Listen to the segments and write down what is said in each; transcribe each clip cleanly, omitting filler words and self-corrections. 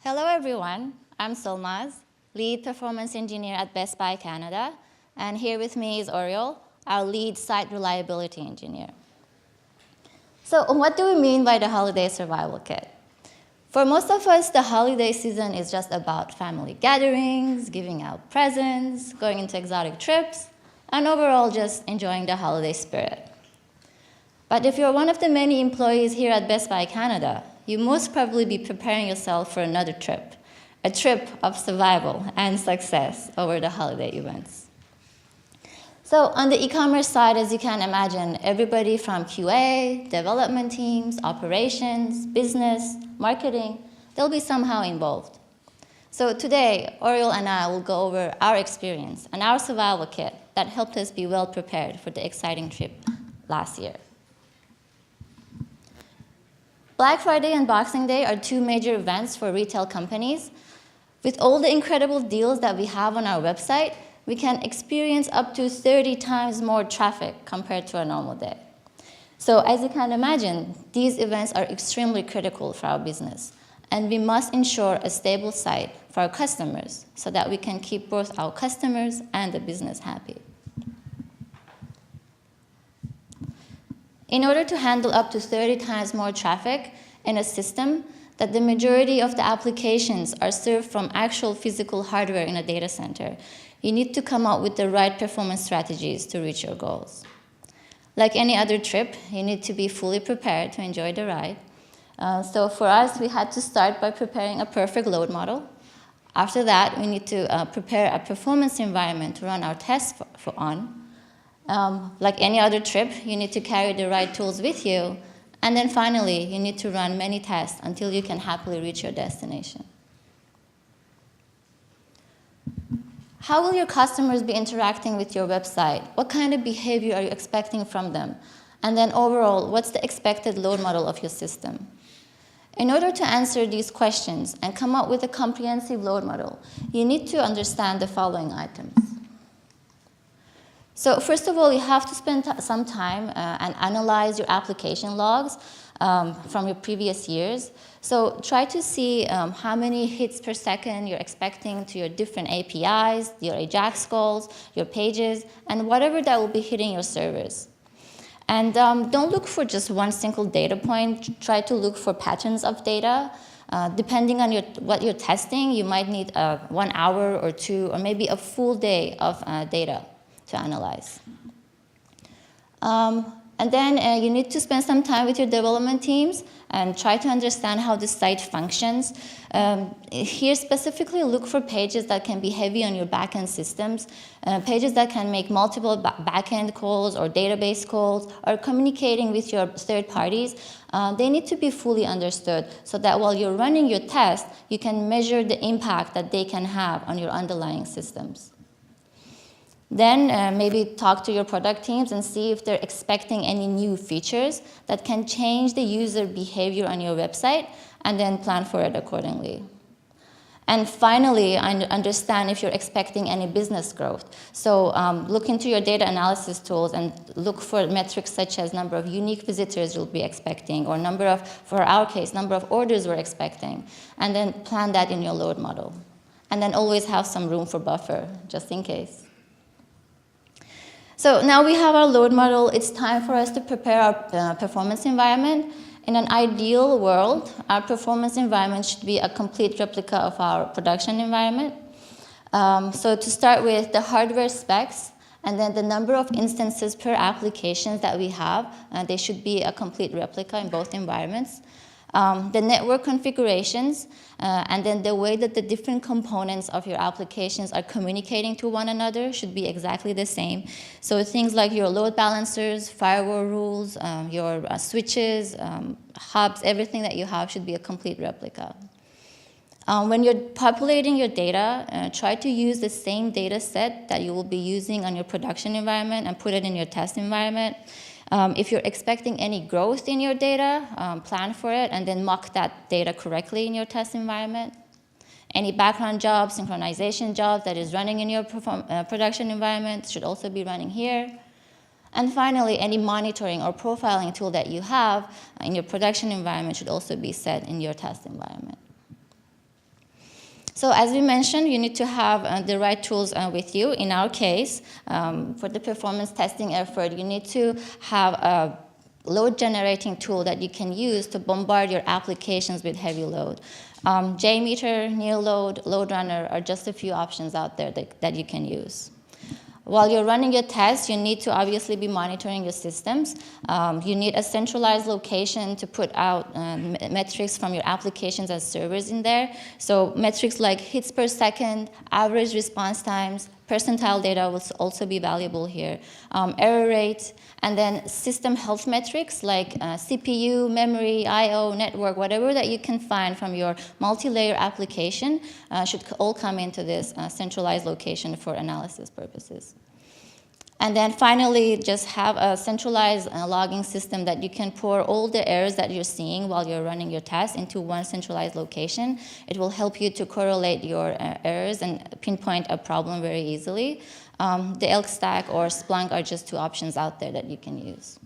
Hello, everyone. I'm Solmaz, lead performance engineer at Best Buy Canada, and here with me is Oriol, our lead site reliability engineer. So what do we mean by the holiday survival kit? For most of us, the holiday season is just about family gatherings, giving out presents, going into exotic trips, and overall just enjoying the holiday spirit. But if you're one of the many employees here at Best Buy Canada, you most probably be preparing yourself for another trip, a trip of survival and success over the holiday events. So on the e-commerce side, as you can imagine, everybody from QA, development teams, operations, business, marketing, they'll be somehow involved. So today, Oriol and I will go over our experience and our survival kit that helped us be well prepared for the exciting trip last year. Black Friday and Boxing Day are two major events for retail companies. With all the incredible deals that we have on our website, we can experience up to 30 times more traffic compared to a normal day. So as you can imagine, these events are extremely critical for our business, and we must ensure a stable site for our customers so that we can keep both our customers and the business happy. In order to handle up to 30 times more traffic in a system that the majority of the applications are served from actual physical hardware in a data center, you need to come up with the right performance strategies to reach your goals. Like any other trip, you need to be fully prepared to enjoy the ride. So for us, we had to start by preparing a perfect load model. After that, we need to prepare a performance environment to run our tests on. Like any other trip, you need to carry the right tools with you. And then finally, you need to run many tests until you can happily reach your destination. How will your customers be interacting with your website? What kind of behavior are you expecting from them? And then overall, what's the expected load model of your system? In order to answer these questions and come up with a comprehensive load model, you need to understand the following items. So first of all, you have to spend some time and analyze your application logs from your previous years. So try to see how many hits per second you're expecting to your different APIs, your AJAX calls, your pages, and whatever that will be hitting your servers. And don't look for just one single data point. Try to look for patterns of data. Depending on what you're testing, you might need 1 hour or two, or maybe a full day of data to analyze. And then you need to spend some time with your development teams and try to understand how the site functions. Here specifically look for pages that can be heavy on your backend systems, pages that can make multiple backend calls or database calls, or communicating with your third parties. They need to be fully understood so that while you're running your test, you can measure the impact that they can have on your underlying systems. Then maybe talk to your product teams and see if they're expecting any new features that can change the user behavior on your website, and then plan for it accordingly. And finally, understand if you're expecting any business growth. So look into your data analysis tools and look for metrics such as number of unique visitors you'll be expecting, or for our case, number of orders we're expecting, and then plan that in your load model. And then always have some room for buffer, just in case. So now we have our load model. It's time for us to prepare our performance environment. In an ideal world, our performance environment should be a complete replica of our production environment. So to start with, the hardware specs, and then the number of instances per applications that we have, they should be a complete replica in both environments. The network configurations, and then the way that the different components of your applications are communicating to one another should be exactly the same. So things like your load balancers, firewall rules, your switches, hubs, everything that you have should be a complete replica. When you're populating your data, try to use the same data set that you will be using on your production environment and put it in your test environment. If you're expecting any growth in your data, plan for it and then mock that data correctly in your test environment. Any background jobs, synchronization jobs that is running in your production environment should also be running here. And finally, any monitoring or profiling tool that you have in your production environment should also be set in your test environment. So as we mentioned, you need to have the right tools with you. In our case, for the performance testing effort, you need to have a load generating tool that you can use to bombard your applications with heavy load. JMeter, NeoLoad, LoadRunner are just a few options out there that you can use. While you're running your tests, you need to obviously be monitoring your systems. You need a centralized location to put out metrics from your applications and servers in there. So metrics like hits per second, average response times, percentile data will also be valuable here. Error rate, and then system health metrics like CPU, memory, I/O, network, whatever that you can find from your multi-layer application should all come into this centralized location for analysis purposes. And then finally, just have a centralized logging system that you can pour all the errors that you're seeing while you're running your test into one centralized location. It will help you to correlate your errors and pinpoint a problem very easily. The Elk Stack or Splunk are just two options out there that you can use.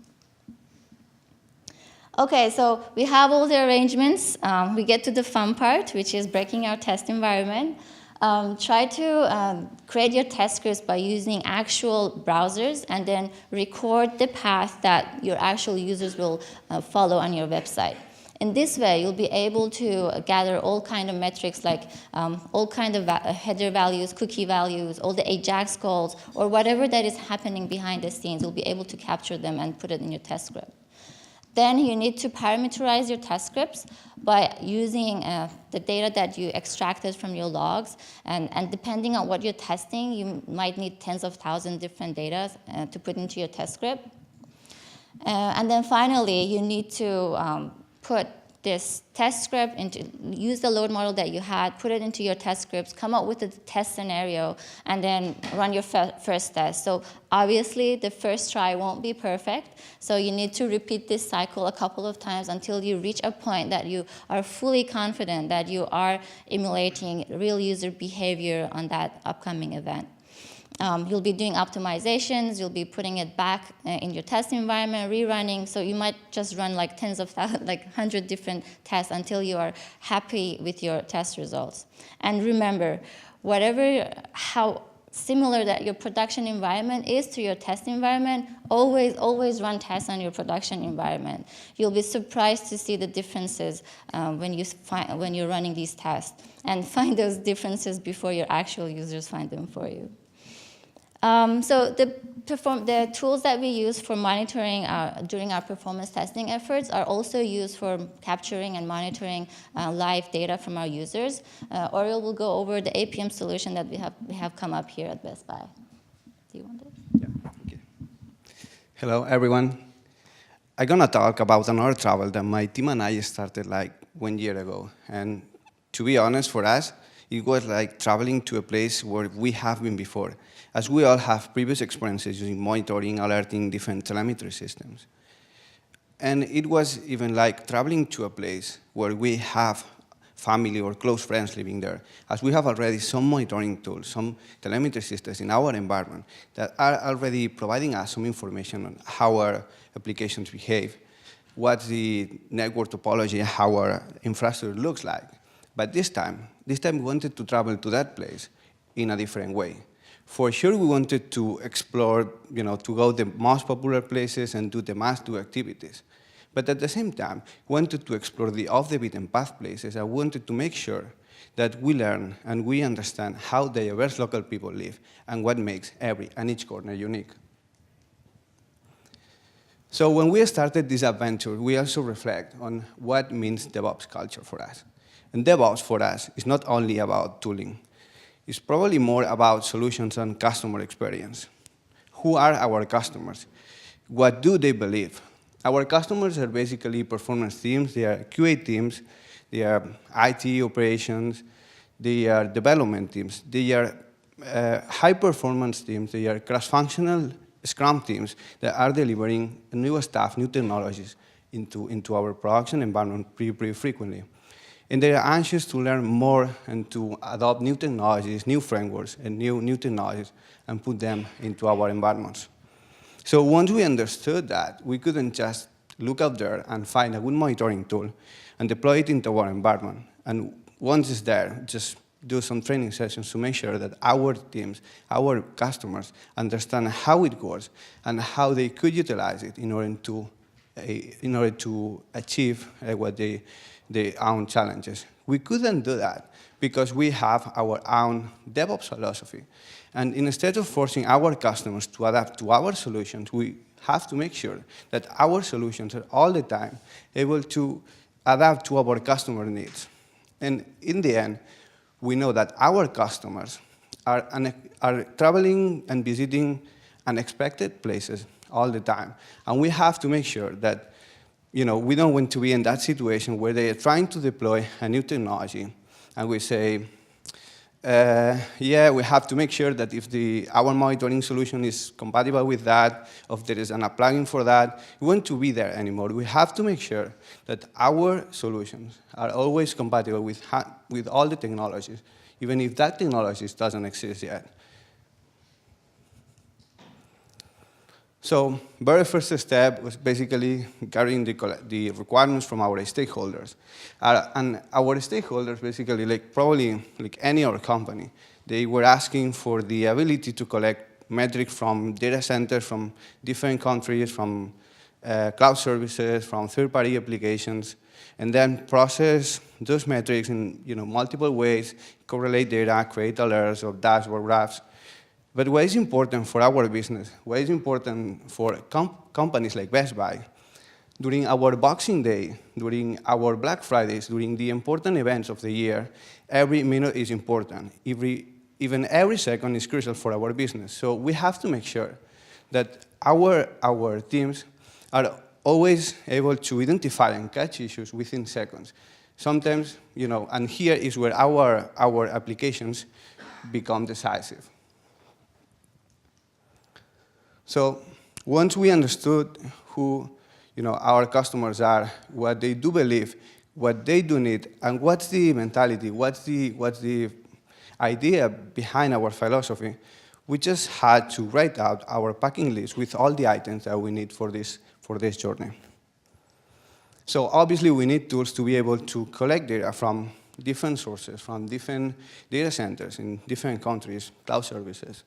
Okay, so we have all the arrangements. We get to the fun part, which is breaking our test environment. Try to create your test scripts by using actual browsers and then record the path that your actual users will follow on your website. In this way, you'll be able to gather all kind of metrics like all kind of header values, cookie values, all the AJAX calls, or whatever that is happening behind the scenes. You'll be able to capture them and put it in your test script. Then you need to parameterize your test scripts by using the data that you extracted from your logs. And depending on what you're testing, you might need tens of thousands different data to put into your test script. And then finally, you need to put this test script use the load model that you had, put it into your test scripts, come up with a test scenario, and then run your first test. So obviously, the first try won't be perfect, so you need to repeat this cycle a couple of times until you reach a point that you are fully confident that you are emulating real user behavior on that upcoming event. You'll be doing optimizations, you'll be putting it back in your test environment, rerunning, so you might just run like tens of thousands, like 100 different tests until you are happy with your test results. And remember, how similar that your production environment is to your test environment, always run tests on your production environment. You'll be surprised to see the differences when you're running these tests, and find those differences before your actual users find them for you. So the tools that we use for monitoring during our performance testing efforts are also used for capturing and monitoring live data from our users. Oriol will go over the APM solution that we have come up here at Best Buy. Do you want it? Yeah. Okay. Hello, everyone. I'm going to talk about another travel that my team and I started like 1 year ago. And to be honest, for us, it was like traveling to a place where we have been before, as we all have previous experiences using monitoring, alerting, different telemetry systems. And it was even like traveling to a place where we have family or close friends living there, as we have already some monitoring tools, some telemetry systems in our environment that are already providing us some information on how our applications behave, what the network topology, how our infrastructure looks like. But this time we wanted to travel to that place in a different way. For sure, we wanted to explore, to go to the most popular places and do the must-do activities. But at the same time, we wanted to explore the off-the-beaten-path places. I wanted to make sure that we learn and we understand how diverse local people live and what makes every and each corner unique. So when we started this adventure, we also reflect on what means DevOps culture for us. And DevOps for us is not only about tooling. It's probably more about solutions and customer experience. Who are our customers? What do they believe? Our customers are basically performance teams, they are QA teams, they are IT operations, they are development teams, they are high-performance teams, they are cross-functional Scrum teams that are delivering new stuff, new technologies into our production environment pretty frequently. And they are anxious to learn more and to adopt new technologies, new frameworks, and new technologies, and put them into our environments. So once we understood that, we couldn't just look out there and find a good monitoring tool and deploy it into our environment. And once it's there, just do some training sessions to make sure that our teams, our customers, understand how it works and how they could utilize it in order to achieve what their own challenges. We couldn't do that because we have our own DevOps philosophy. And instead of forcing our customers to adapt to our solutions, we have to make sure that our solutions are all the time able to adapt to our customer needs. And in the end, we know that our customers are traveling and visiting unexpected places all the time. And we have to make sure that we don't want to be in that situation where they are trying to deploy a new technology and we say, yeah, we have to make sure that if our monitoring solution is compatible with that, or if there is a plugin for that, we won't to be there anymore. We have to make sure that our solutions are always compatible with all the technologies, even if that technology doesn't exist yet. So very first step was basically gathering the requirements from our stakeholders. And our stakeholders basically, probably like any other company, they were asking for the ability to collect metrics from data centers from different countries, from cloud services, from third-party applications, and then process those metrics in multiple ways, correlate data, create alerts or dashboard graphs. But what is important for our business, what is important for companies like Best Buy, during our Boxing Day, during our Black Fridays, during the important events of the year, every minute is important. Even every second is crucial for our business. So we have to make sure that our teams are always able to identify and catch issues within seconds. Sometimes, and here is where our applications become decisive. So once we understood who our customers are, what they do believe, what they do need, and what's the mentality, what's the idea behind our philosophy, we just had to write out our packing list with all the items that we need for this journey. So obviously we need tools to be able to collect data from different sources, from different data centers in different countries, cloud services.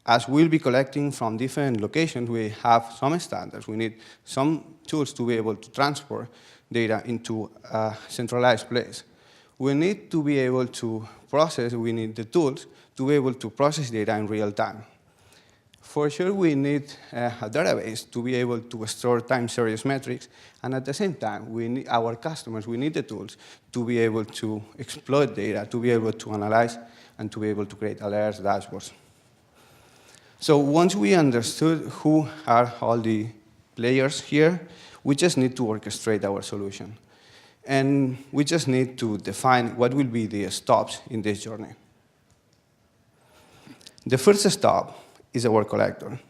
As we'll be collecting from different locations, we have some standards. We need some tools to be able to transport data into a centralized place. We need to be able to process, we need the tools to be able to process data in real time. For sure, we need a database to be able to store time series metrics, and at the same time, we need our customers, we need the tools to be able to exploit data, to be able to analyze, and to be able to create alerts, dashboards. So once we understood who are all the players here, we just need to orchestrate our solution. And we just need to define what will be the stops in this journey. The first stop is our collector.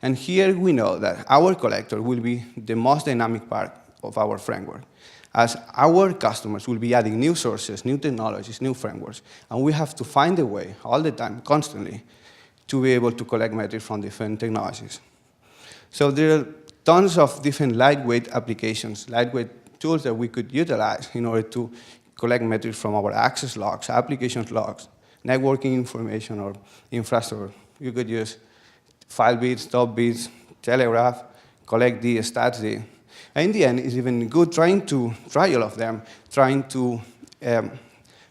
And here we know that our collector will be the most dynamic part of our framework, as our customers will be adding new sources, new technologies, new frameworks, and we have to find a way all the time, constantly, to be able to collect metrics from different technologies. So there are tons of different lightweight applications, lightweight tools that we could utilize in order to collect metrics from our access logs, applications logs, networking information, or infrastructure. You could use file bits, stop bits, telegraph, collect the stats there. And in the end, it's even good trying to try all of them, trying to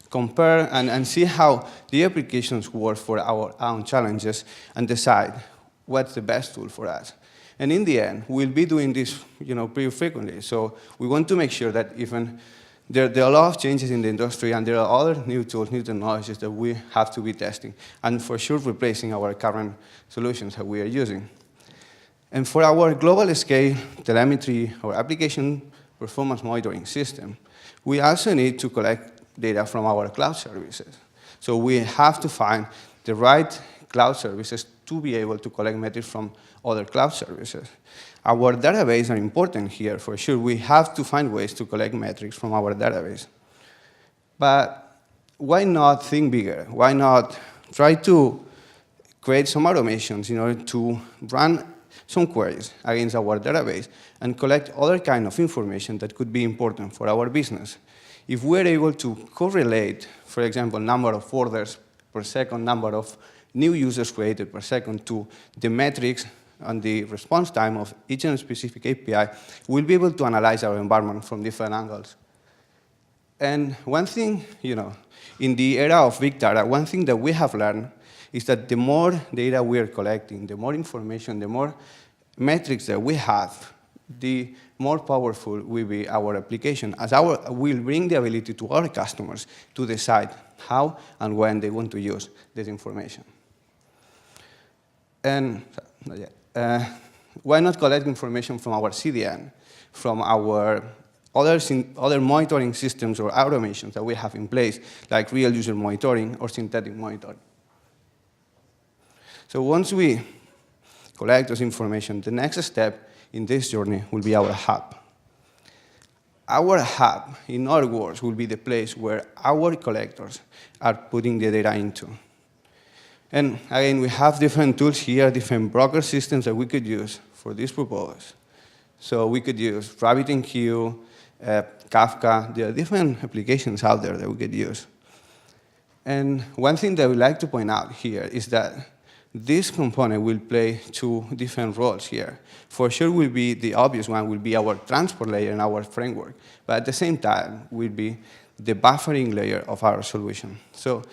compare and see how the applications work for our own challenges and decide what's the best tool for us. And in the end, we'll be doing this pretty frequently. So we want to make sure that even there are a lot of changes in the industry and there are other new tools, new technologies that we have to be testing and for sure replacing our current solutions that we are using. And for our global scale telemetry or application performance monitoring system, we also need to collect data from our cloud services. So we have to find the right cloud services to be able to collect metrics from other cloud services. Our database are important here, for sure. We have to find ways to collect metrics from our database. But why not think bigger? Why not try to create some automations in order to run some queries against our database and collect other kind of information that could be important for our business? if we're able to correlate, for example, number of orders per second, number of new users created per second to the metrics and the response time of each and specific API, we'll be able to analyze our environment from different angles. And one thing, in the era of big data, one thing that we have learned is that the more data we are collecting, the more information, the more metrics that we have, the more powerful will be our application, as we'll bring the ability to our customers to decide how and when they want to use this information. And why not collect information from our CDN, from our other monitoring systems or automations that we have in place, like real user monitoring or synthetic monitoring? So once we collect this information, the next step in this journey will be our hub. Our hub, in other words, will be the place where our collectors are putting the data into. And again, we have different tools here, different broker systems that we could use for this purpose. So we could use RabbitMQ, Kafka. There are different applications out there that we could use. And one thing that I would like to point out here is that this component will play two different roles here. For sure, will be the obvious one will be our transport layer and our framework, but at the same time will be the buffering layer of our solution. So,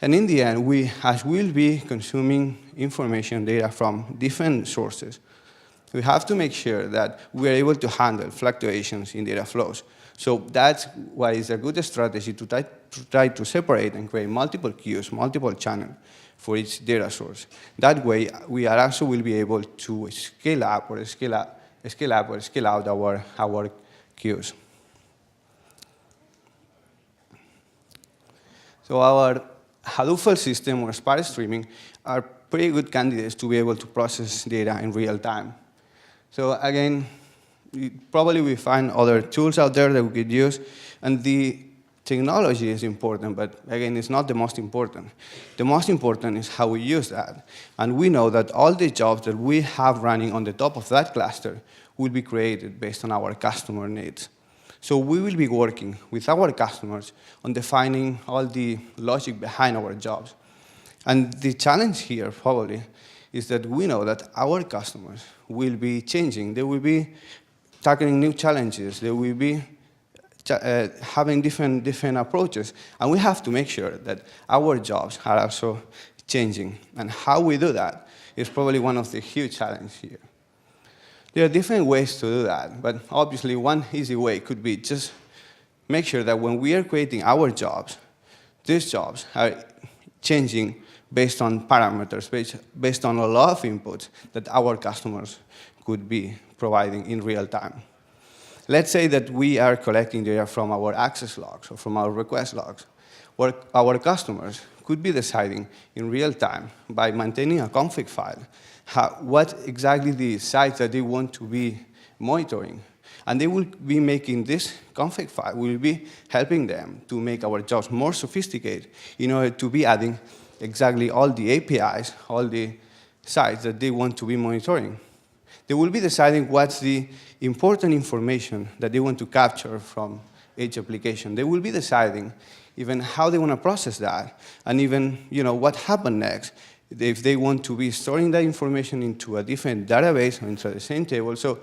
and in the end, as we'll be consuming information data from different sources, we have to make sure that we are able to handle fluctuations in data flows. So that's why it's a good strategy to try to separate and create multiple queues, multiple channels for each data source. That way, we also will be able to scale up or scale out our queues. So our Hadoop file system or Spark streaming are pretty good candidates to be able to process data in real time. So again, probably we find other tools out there that we could use, and the technology is important, but again, it's not the most important. The most important is how we use that. And we know that all the jobs that we have running on the top of that cluster will be created based on our customer needs. So we will be working with our customers on defining all the logic behind our jobs. And the challenge here probably is that we know that our customers will be changing. They will be tackling new challenges. They will be having different approaches. And we have to make sure that our jobs are also changing. And how we do that is probably one of the huge challenges here. There are different ways to do that, but obviously one easy way could be just make sure that when we are creating our jobs, these jobs are changing based on parameters, based on a lot of inputs that our customers could be providing in real time. Let's say that we are collecting data from our access logs or from our request logs, where our customers could be deciding in real time by maintaining a config file what exactly the sites that they want to be monitoring. And they will be making this config file, will be helping them to make our jobs more sophisticated in order to be adding exactly all the APIs, all the sites that they want to be monitoring. They will be deciding what's the important information that they want to capture from each application. They will be deciding even how they want to process that, and even what happened next if they want to be storing that information into a different database or into the same table. So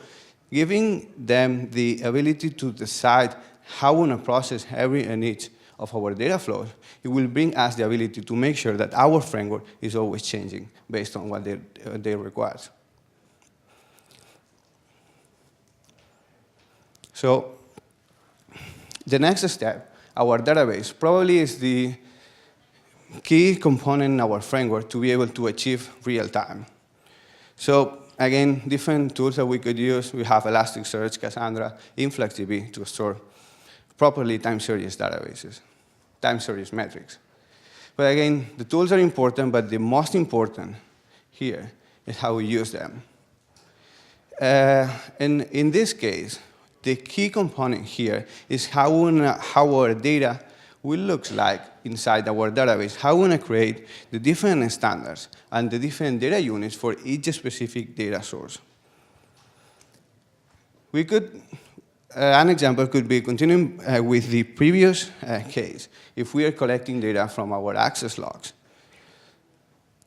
giving them the ability to decide how we want to process every and each of our data flows, it will bring us the ability to make sure that our framework is always changing based on what they require. So the next step, our database, probably is the key component in our framework to be able to achieve real time. So again, different tools that we could use. We have Elasticsearch, Cassandra, InfluxDB to store properly time series databases, time series metrics. But again, the tools are important, but the most important here is how we use them. And in this case, the key component here is how our data will look like inside our database, how we want to create the different standards and the different data units for each specific data source. We could An example could be continuing with the previous case. If we are collecting data from our access logs,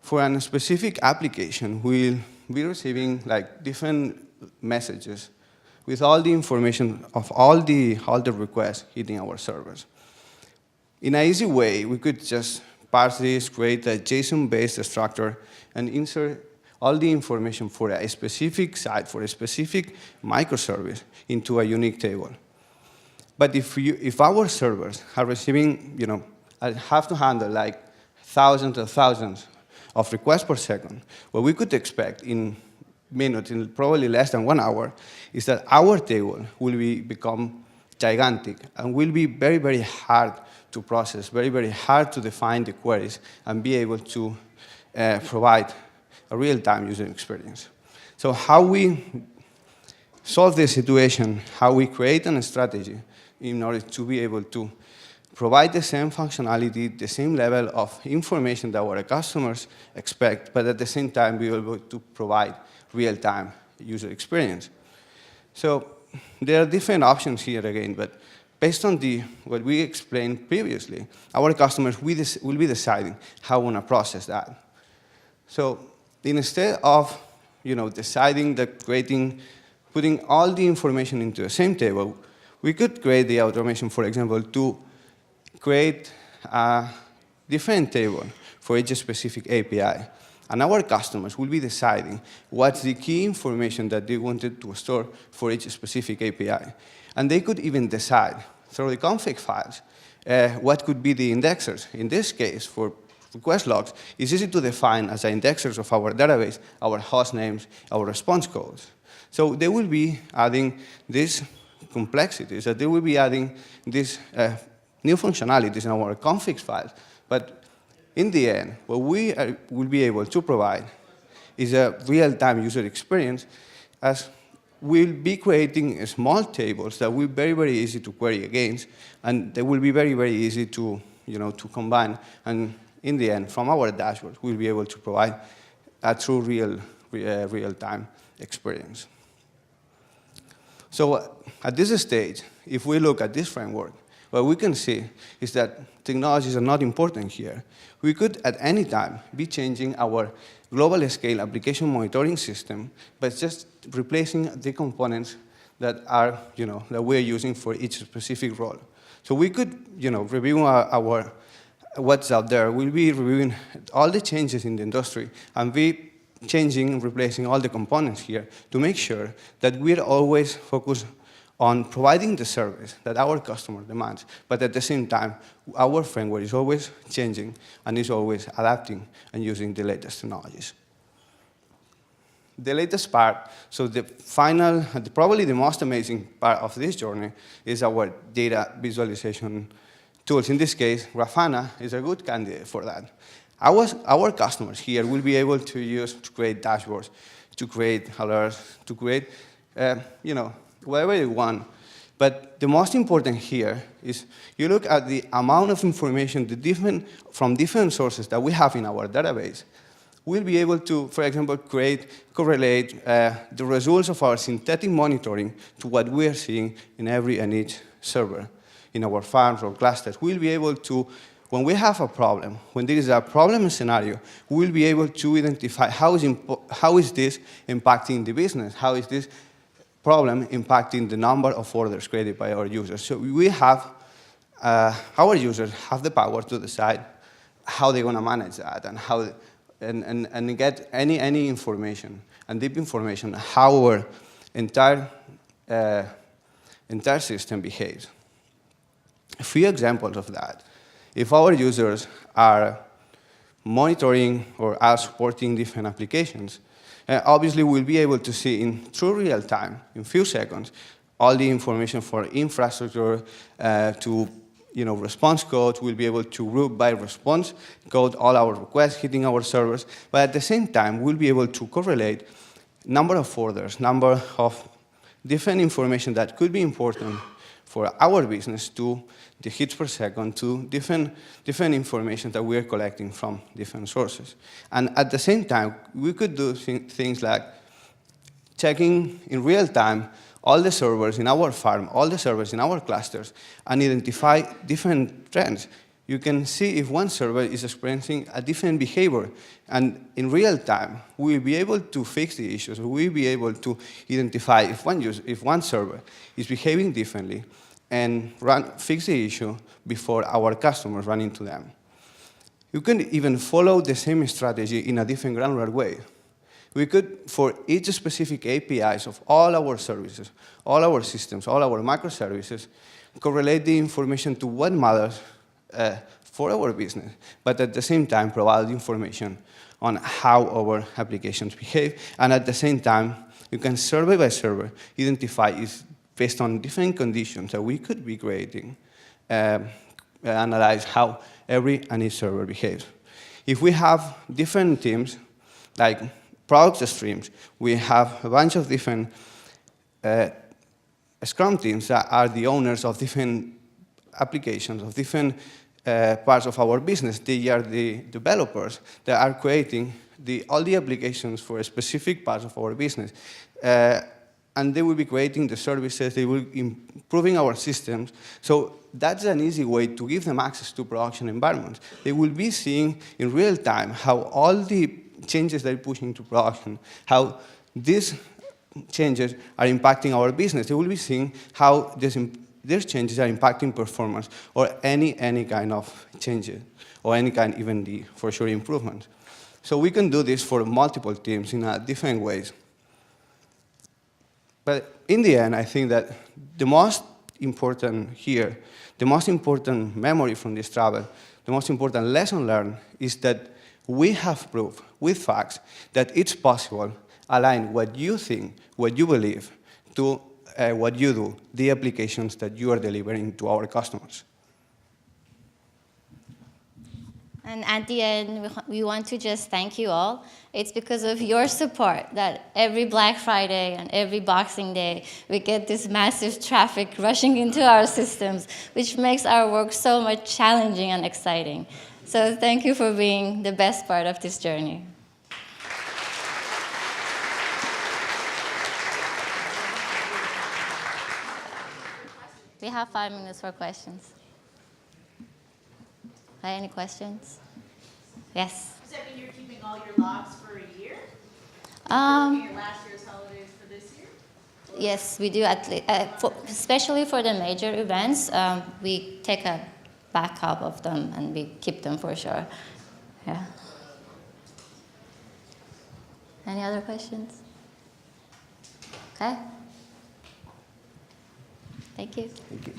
for a specific application, we'll be receiving like different messages with all the information of all the requests hitting our servers. In an easy way, we could just parse this, create a JSON-based structure, and insert all the information for a specific site, for a specific microservice into a unique table. But if our servers are receiving, have to handle like thousands and thousands of requests per second, what we could expect in minutes, in probably less than 1 hour, is that our table will become gigantic and will be very, very hard to process, very, very hard to define the queries and be able to provide a real-time user experience. So how we solve this situation, how we create a strategy in order to be able to provide the same functionality, the same level of information that our customers expect, but at the same time be able to provide real-time user experience. So there are different options here again, but based on what we explained previously, our customers will be deciding how we want to process that. So instead of deciding that putting all the information into the same table, we could create the automation, for example, to create a different table for each specific API. And our customers will be deciding what's the key information that they wanted to store for each specific API. And they could even decide through the config files what could be the indexers. In this case, for request logs, it's easy to define as the indexers of our database, our host names, our response codes. So they will be adding these complexities, that they will be adding these new functionalities in our config files. But in the end, what we will be able to provide is a real-time user experience, as we'll be creating small tables that will be very, very easy to query against, and they will be very, very easy to, to combine. And in the end, from our dashboard, we'll be able to provide a true real-time experience. So at this stage, if we look at this framework, what we can see is that technologies are not important here. We could, at any time, be changing our global scale application monitoring system, but just replacing the components that are, that we're using for each specific role. So we could, review our what's out there. We'll be reviewing all the changes in the industry and be changing, replacing all the components here to make sure that we're always focused on providing the service that our customer demands, but at the same time, our framework is always changing and is always adapting and using the latest technologies. The latest part, so the final, probably the most amazing part of this journey is our data visualization tools. In this case, Grafana is a good candidate for that. Our customers here will be able to create dashboards, to create alerts, to create, whatever you want. But the most important here is you look at the amount of information from different sources that we have in our database. We'll be able to, for example, correlate the results of our synthetic monitoring to what we are seeing in every and each server in our farms or clusters. We'll be able to, when we have a problem, when there is a problem scenario, we'll be able to identify how is this impacting the business, how is this problem impacting the number of orders created by our users. So we have, our users have the power to decide how they're going to manage that and how, and get any information and deep information how our entire system behaves. A few examples of that. If our users are monitoring or are supporting different applications, obviously we'll be able to see in true real time, in few seconds, all the information for infrastructure to response code. We'll be able to route by response code all our requests hitting our servers. But at the same time, we'll be able to correlate number of orders, number of different information that could be important for our business to the hits per second, to different information that we are collecting from different sources. And at the same time, we could do things like checking in real time all the servers in our farm, all the servers in our clusters, and identify different trends. You can see if one server is experiencing a different behavior, and in real time, we'll be able to fix the issues. We'll be able to identify if one server is behaving differently, and fix the issue before our customers run into them. You can even follow the same strategy in a different granular way. We could, for each specific APIs of all our services, all our systems, all our microservices, correlate the information to what matters for our business, but at the same time provide information on how our applications behave, and at the same time, you can survey by server identify if, based on different conditions that we could be creating, analyze how every and each server behaves. If we have different teams, like product streams, we have a bunch of different Scrum teams that are the owners of different applications, of different parts of our business. They are the developers that are creating all the applications for specific parts of our business. And they will be creating the services, they will be improving our systems. So that's an easy way to give them access to production environments. They will be seeing in real time how all the changes they're pushing to production, how these changes are impacting our business. They will be seeing how these changes are impacting performance, or any kind of changes, or any kind, even the, for sure, improvements. So we can do this for multiple teams in different ways. But in the end, I think that the most important here, the most important memory from this travel, the most important lesson learned is that we have proof with facts that it's possible align what you think, what you believe, to what you do, the applications that you are delivering to our customers. And at the end, we want to just thank you all. It's because of your support that every Black Friday and every Boxing Day, we get this massive traffic rushing into our systems, which makes our work so much challenging and exciting. So thank you for being the best part of this journey. We have 5 minutes for questions. Any questions? Yes? Does that mean you're keeping all your logs for a year? Looking at last year's holidays for this year? Yes, we do, especially for the major events. We take a backup of them and we keep them for sure. Yeah. Any other questions? Okay. Thank you. Thank you.